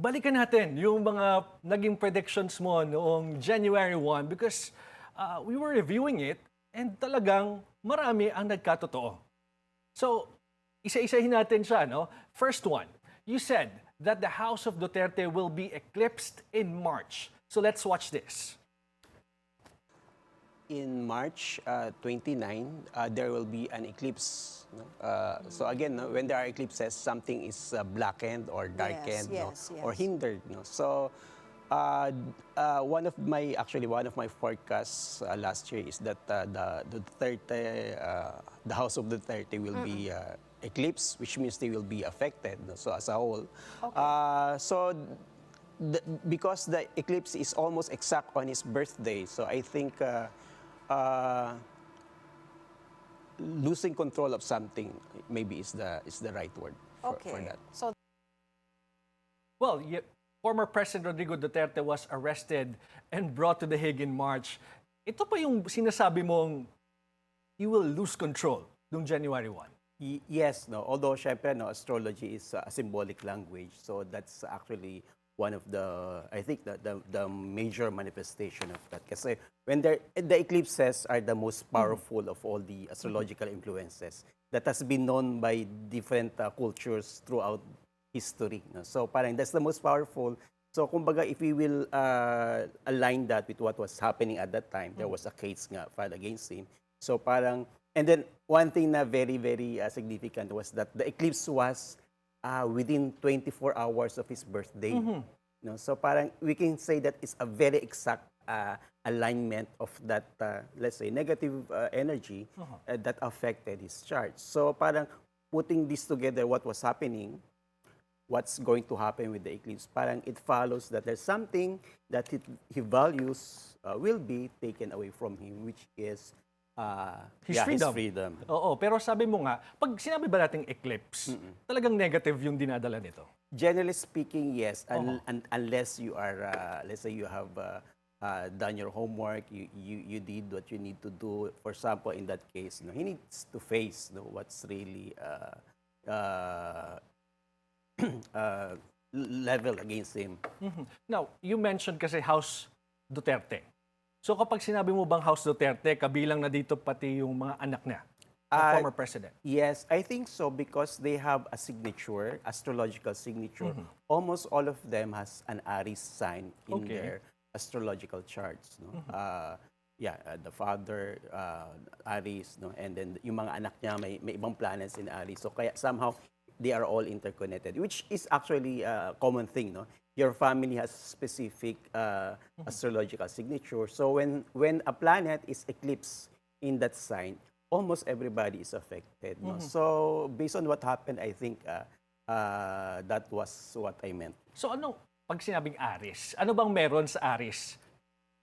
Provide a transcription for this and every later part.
balikan natin yung mga naging predictions mo noong January 1 because we were reviewing it and talagang marami ang nagkatotoo. So, isa-isahin natin siya, no? First one, you said that the House of Duterte will be eclipsed in March. So let's watch this. In March 29, there will be an eclipse. No? So again, no, when there are eclipses, something is blackened or darkened, Yes, no? Or yes. hindered. No? So one of my forecasts last year is that the Duterte, the House of Duterte will be eclipsed, which means they will be affected. No? So as a whole, because the eclipse is almost exact on his birthday, so I think losing control of something maybe is the right word for that. So Well, former President Rodrigo Duterte was arrested and brought to The Hague in March. Ito pa yung sinasabi mong you will lose control noong January 1. Yes, no. Although, syempre, no, astrology is a symbolic language, so that's actually one of I think, the major manifestation of that. Kasi when the eclipses are the most powerful of all the astrological influences that has been known by different cultures throughout history. No? So, parang that's the most powerful. So, kumbaga, if we will align that with what was happening at that time, there was a case nga filed against him. So, parang, and then one thing na very, very significant was that the eclipse was within 24 hours of his birthday. No? So parang we can say that it's a very exact alignment of that, let's say, negative energy that affected his chart. So parang putting this together, what was happening, what's going to happen with the eclipse, parang it follows that there's something that he values will be taken away from him, which is His his freedom. freedom. Oo, pero sabi mo nga, pag sinabi ba nating eclipse, talagang negative yung dinadala nito? Generally speaking, yes. Unless you are, let's say you have done your homework, you did what you need to do. For example, in that case, he needs to face what's really level against him. Now, you mentioned kasi House Duterte. So kapag sinabi mo bang House Duterte, kabilang na dito pati yung mga anak niya, ng former president? Yes, I think so because they have a signature, astrological signature. Almost all of them has an Aries sign in their astrological charts. No? The father, Aries, no? And then yung mga anak niya may ibang planets in Aries. So kaya somehow they are all interconnected, which is actually a common thing. No? Your family has specific astrological signature. So when a planet is eclipsed in that sign, almost everybody is affected. No? So based on what happened, I think that was what I meant. So ano, pag sinabing Aries, ano bang meron sa Aries?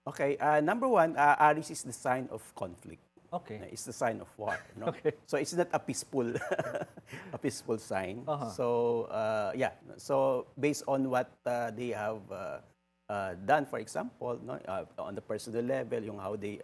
Okay, number one, Aries is the sign of conflict. Okay. It's the sign of war. No? Okay. So it's not a peaceful, a peaceful sign. Uh-huh. So So based on what they have done, for example, no, on the personal level, yung how they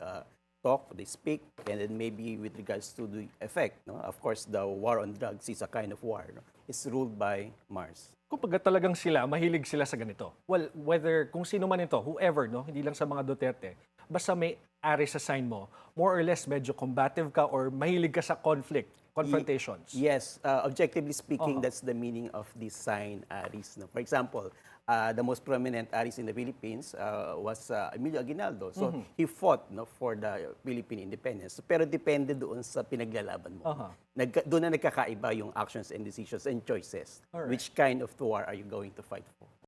talk, they speak, and then maybe with regards to the effect. No? Of course, the war on drugs is a kind of war. No? It's ruled by Mars. Kumbaga talagang sila, mahilig sila sa ganito. Well, whether kung sino man ito, whoever, no, hindi lang sa mga Duterte, basta may Aries sa sign mo, more or less medyo combative ka or mahilig ka sa confrontations. Yes, objectively speaking, that's the meaning of this sign, Aries. No? For example, the most prominent Aries in the Philippines was Emilio Aguinaldo. So he fought for the Philippine independence. Pero depende doon sa pinaglalaban mo. Doon na nagkakaiba yung actions and decisions and choices. Alright. Which kind of war are you going to fight for?